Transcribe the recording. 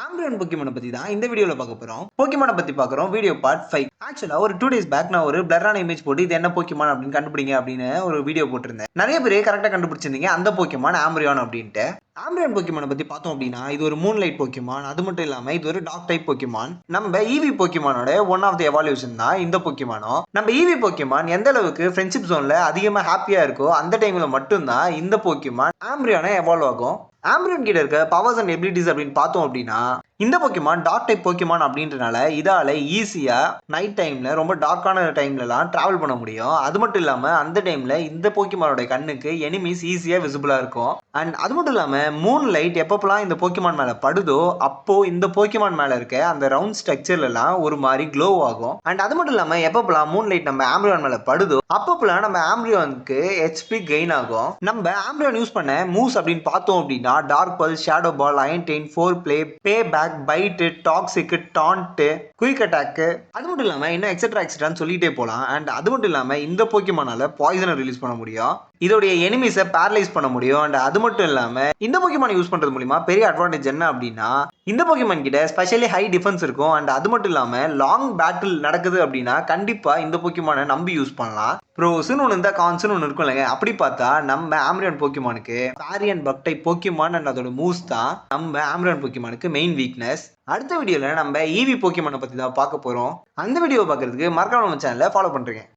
ஆம்பிரியன் போக்கிமானை பத்தி தான் இந்த வீடியோல பார்க்க போறோம். போக்கிமானை பத்தி பார்க்குறோம். Video part 5. ஆக்சுவலா ஒரு 2 டேஸ் பேக் நான் ஒரு பிளரான இமேஜ் போட்டு இது என்ன போக்கிமான் அப்படின்னு கண்டுபிடிங்க அப்படின்னு ஒரு வீடியோ போட்டிருந்தேன். நிறைய பேர் கரெக்டா கண்டுபிடிச்சிருந்தீங்க அந்த போக்கிமான் ஆம்பிரியான் அப்படின்ட்டு. ஆம்பிரியன் போக்கிமானை பத்தி பார்த்தோம் அப்படின்னா இது ஒரு மூன்லைட் போக்கிமான். அது மட்டும் இல்லாம இது ஒரு டாக் டைப் போக்கிமான். நம்ம ஈவி போக்கிமானோட ஒன் ஆஃப் தி எவால்யூஷன் தான் இந்த போக்கிமானோ. நம்ம ஈவி போக்கிமான் எந்த அளவுக்கு ஃப்ரெண்ட்ஷிப் ஜோன்ல அதிகமா ஹாப்பியா இருக்கோ அந்த டைம்ல மட்டும்தான் இந்த போக்கிமான் ஆம்பிரியானை எவால்வ் ஆகும். ஆம்பிரியன் கிட்ட இருக்க பவர்ஸ் அண்ட் எபிலிட்டிஸ் அப்படின்னு பார்த்தோம் அப்படின்னா இந்த போக்கிமான் டார்க் டைப் போக்கிமான் அப்படின்றனால இதால ஈஸியா நைட் டைம்ல ரொம்ப டார்க்கான டைம்லலாம் டிராவல் பண்ண முடியும். அது மட்டும் இல்லாம அந்த டைம்ல இந்த போக்கிமானோட கண்ணுக்கு எனிமீஸ் ஈஸியா விசிபிளா இருக்கும். அண்ட் அது மட்டும் இல்லாம மூன் லைட் எப்பப்பெல்லாம் இந்த போக்கிமான் மேல படுதோ அப்போ இந்த போக்கிமான் மேல இருக்க அந்த ரவுண்ட் ஸ்ட்ரக்சர்ல எல்லாம் ஒரு மாதிரி க்ளோ ஆகும். அண்ட் அது மட்டும் இல்லாம எப்பப்பெல்லாம் மூன் லைட் நம்ம ஆம்பிரியான் மேல படுதோ அப்பப்பெல்லாம் நம்ம ஆம்பிரியானுக்கு ஹெச்பி கெயின் ஆகும். நம்ம ஆம்பிரியான் யூஸ் பண்ண மூவ்ஸ் அப்படின்னு பார்த்தோம் அப்படின்னா dark pulse, shadow ball, iron tail, foul play, payback, bite, toxic, taunt, quick attack, அது மட்டும் இல்லாம இன்னும் எக்ஸெட்ரான்னு சொல்லிட்டே போலாம். அண்ட் அது மட்டும் இல்லாம இந்த போக்கிமானால பாய்சனை ரிலீஸ் பண்ண முடியும். இதோடைய எனிமீஸை பேரலைஸ் பண்ண முடியும். அண்ட் அது மட்டும் இல்லாம இந்த போக்கிமான் யூஸ் பண்றது மூலமா பெரிய அட்வான்டேஜ் என்ன அப்படின்னா இந்த போக்கிமான் கிட்ட ஸ்பெஷலி ஹை டிஃபென்ஸ் இருக்கும். அண்ட் அது மட்டும் இல்லாம லாங் பேட்டில் நடக்குது அப்படின்னா கண்டிப்பா இந்த போக்கிமானை நம்பி யூஸ் பண்ணலாம். ப்ரோஸ்னு ஒன்று இருந்தால் கான்ஸ்னு ஒன்று இருக்கும் இல்லைங்க. அப்படி பார்த்தா நம்ம ஆம்பிரியன் போக்கிமானுக்கு பாரியன் பக்டை போக்கிமான் அண்ட் அதோட மூவ்ஸ் தான் நம்ம ஆம்பிரியன் போக்கிமானுக்கு மெயின் வீக்னஸ். அடுத்த வீடியோல நம்ம ஈவி போக்கிமானை பத்தி தான் பார்க்க போறோம். அந்த வீடியோ பார்க்கறதுக்கு மறக்காம நம்ம சேனலை ஃபாலோ பண்றீங்க.